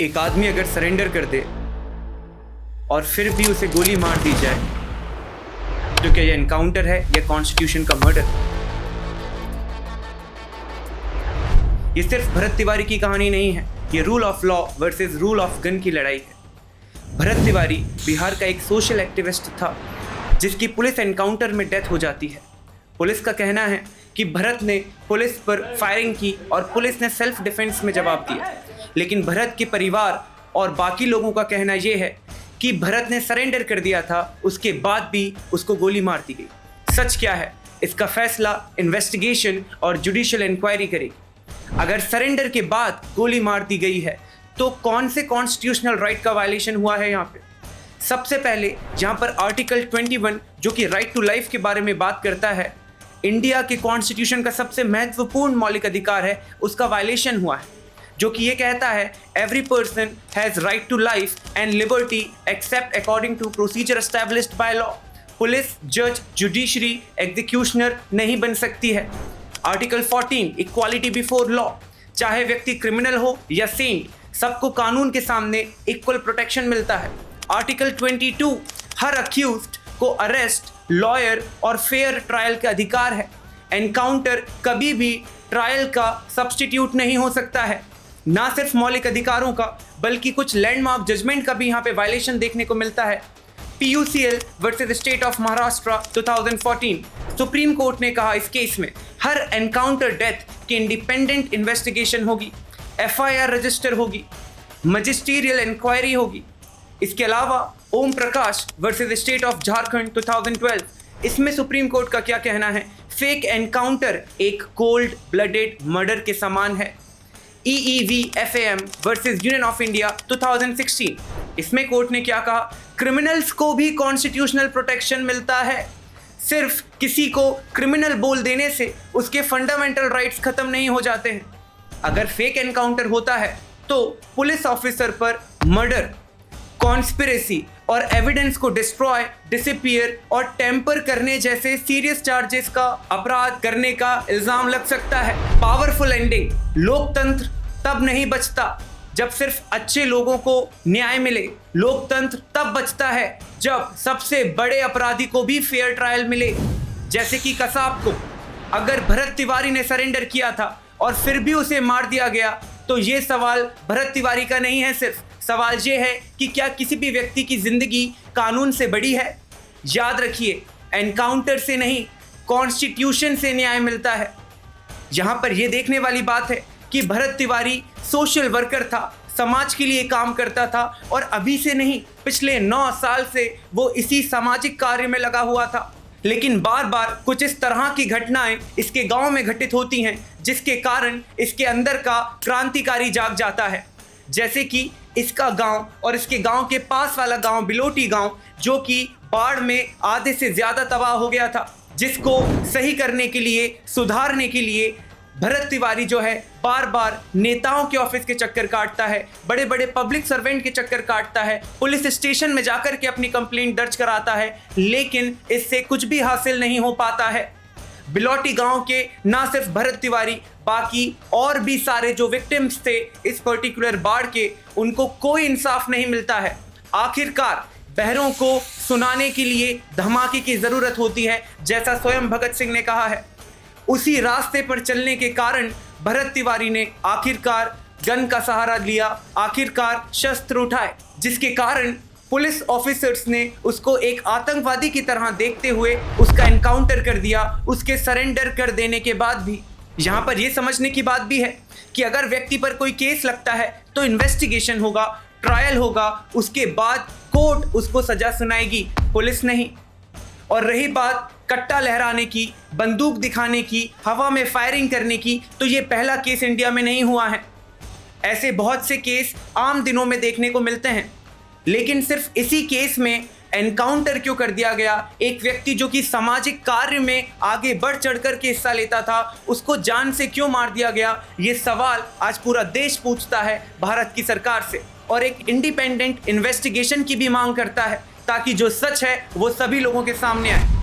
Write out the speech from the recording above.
एक आदमी अगर सरेंडर कर दे और फिर भी उसे गोली मार दी जाए तो क्या यह एनकाउंटर है या कॉन्स्टिट्यूशन का मर्डर? ये सिर्फ भरत तिवारी की कहानी नहीं है, ये rule of law versus rule of gun की लड़ाई है। भरत तिवारी बिहार का एक सोशल एक्टिविस्ट था जिसकी पुलिस एनकाउंटर में डेथ हो जाती है। पुलिस का कहना है कि भरत ने पुलिस पर फायरिंग की और पुलिस ने सेल्फ डिफेंस में जवाब दिया, लेकिन भरत के परिवार और बाकी लोगों का कहना यह है कि भरत ने सरेंडर कर दिया था, उसके बाद भी उसको गोली मार दी गई। सच क्या है, इसका फैसला इन्वेस्टिगेशन और जुडिशियल इंक्वायरी करेगी। अगर सरेंडर के बाद गोली मार दी गई है तो कौन से कॉन्स्टिट्यूशनल राइट का वायलेशन हुआ है यहाँ पे? सबसे पहले जहाँ पर आर्टिकल 21 जो कि राइट टू लाइफ के बारे में बात करता है, इंडिया के कॉन्स्टिट्यूशन का सबसे महत्वपूर्ण मौलिक अधिकार है, उसका वायलेशन हुआ है, जो कि ये कहता है every person has right to life and liberty except according to procedure established by law. Police, जज, जुडिशरी, एग्जीक्यूशनर नहीं बन सकती है। आर्टिकल 14 इक्वालिटी बिफोर लॉ, चाहे व्यक्ति क्रिमिनल हो या सेंट, सबको कानून के सामने इक्वल प्रोटेक्शन मिलता है। आर्टिकल 22 हर अक्यूज्ड को अरेस्ट, लॉयर और फेयर ट्रायल का अधिकार है। एनकाउंटर कभी भी ट्रायल का सब्स्टिट्यूट नहीं हो सकता है। ना सिर्फ मौलिक अधिकारों का बल्कि कुछ लैंडमार्क जजमेंट का भी यहाँ पे वायलेशन देखने को मिलता है। PUCL versus state of Maharashtra 2014, supreme court ने कहा इस केस में हर एनकाउंटर डेथ की इंडिपेंडेंट इन्वेस्टिगेशन होगी, FIR रजिस्टर होगी, मजिस्टीरियल इंक्वायरी होगी। इसके अलावा Om Prakash versus state of Jharkhand 2012, इसमें सुप्रीम कोर्ट का क्या कहना है? फेक एनकाउंटर एक कोल्ड ब्लडेड मर्डर के समान है। EEVFAM versus union of India 2016, इसमें कोर्ट ने क्या कहा? क्रिमिनल्स को भी कॉन्स्टिट्यूशनल प्रोटेक्शन मिलता है। सिर्फ किसी को क्रिमिनल बोल देने से उसके फंडामेंटल राइट्स खत्म नहीं हो जाते हैं। अगर फेक एनकाउंटर होता है तो पुलिस ऑफिसर पर मर्डर, कॉन्स्पिरेसी और एविडेंस को डिस्ट्रॉय, डिसअपीयर और टेम्पर करने जैसे सीरियस चार्जेस का अपराध करने का इल्जाम लग सकता है। पावरफुल एंडिंग, लोकतंत्र तब नहीं बचता जब सिर्फ अच्छे लोगों को न्याय मिले। लोकतंत्र तब बचता है जब सबसे बड़े अपराधी को भी फेयर ट्रायल मिले, जैसे कि कसाब को। अगर भरत तिवारी ने सरेंडर किया था और फिर भी उसे मार दिया गया तो ये सवाल भरत तिवारी का नहीं है, सिर्फ सवाल ये है कि क्या किसी भी व्यक्ति की जिंदगी कानून से बड़ी है? याद रखिए, एनकाउंटर से नहीं, कॉन्स्टिट्यूशन से न्याय मिलता है। यहाँ पर यह देखने वाली बात है कि भरत तिवारी सोशल वर्कर था, समाज के लिए काम करता था और अभी से नहीं, पिछले 9 साल से वो इसी सामाजिक कार्य में लगा हुआ था। लेकिन बार बार कुछ इस तरह की घटनाएं इसके गांव में घटित होती हैं जिसके कारण इसके अंदर का क्रांतिकारी जाग जाता है। जैसे कि इसका गांव और इसके गांव के पास वाला गांव बिलोटी गांव, जो कि बाढ़ में आधे से ज़्यादा तबाह हो गया था, जिसको सही करने के लिए, सुधारने के लिए भरत तिवारी जो है बार बार नेताओं के ऑफिस के चक्कर काटता है, बड़े बड़े पब्लिक सर्वेंट के चक्कर काटता है, पुलिस स्टेशन में जाकर के अपनी कंप्लेंट दर्ज कराता है, लेकिन इससे कुछ भी हासिल नहीं हो पाता है। बिलोटी गांव के ना सिर्फ भरत तिवारी, बाकी और भी सारे जो विक्टिम्स थे इस पर्टिकुलर बाढ़ के, उनको कोई इंसाफ नहीं मिलता है। आखिरकार बहरों को सुनाने के लिए धमाके की ज़रूरत होती है, जैसा स्वयं भगत सिंह ने कहा है। उसी रास्ते पर चलने के कारण भरत तिवारी ने आखिरकार गन का सहारा लिया, आखिरकार शस्त्र उठाए, जिसके कारण पुलिस ऑफिसर्स ने उसको एक आतंकवादी की तरह देखते हुए उसका एनकाउंटर कर दिया। उसके सरेंडर कर देने के बाद भी यहाँ पर यह समझने की बात भी है कि अगर व्यक्ति पर कोई केस लगता है तो इन्वेस्टिगेशन होगा, ट्रायल होगा, उसके बाद कोर्ट उसको सजा सुनाएगी, पुलिस नहीं। और रही बात कट्टा लहराने की, बंदूक दिखाने की, हवा में फायरिंग करने की, तो ये पहला केस इंडिया में नहीं हुआ है। ऐसे बहुत से केस आम दिनों में देखने को मिलते हैं, लेकिन सिर्फ इसी केस में एनकाउंटर क्यों कर दिया गया? एक व्यक्ति जो कि सामाजिक कार्य में आगे बढ़ चढ़कर के हिस्सा लेता था, उसको जान से क्यों मार दिया गया? ये सवाल आज पूरा देश पूछता है भारत की सरकार से, और एक इंडिपेंडेंट इन्वेस्टिगेशन की भी मांग करता है, ताकि जो सच है वो सभी लोगों के सामने आए।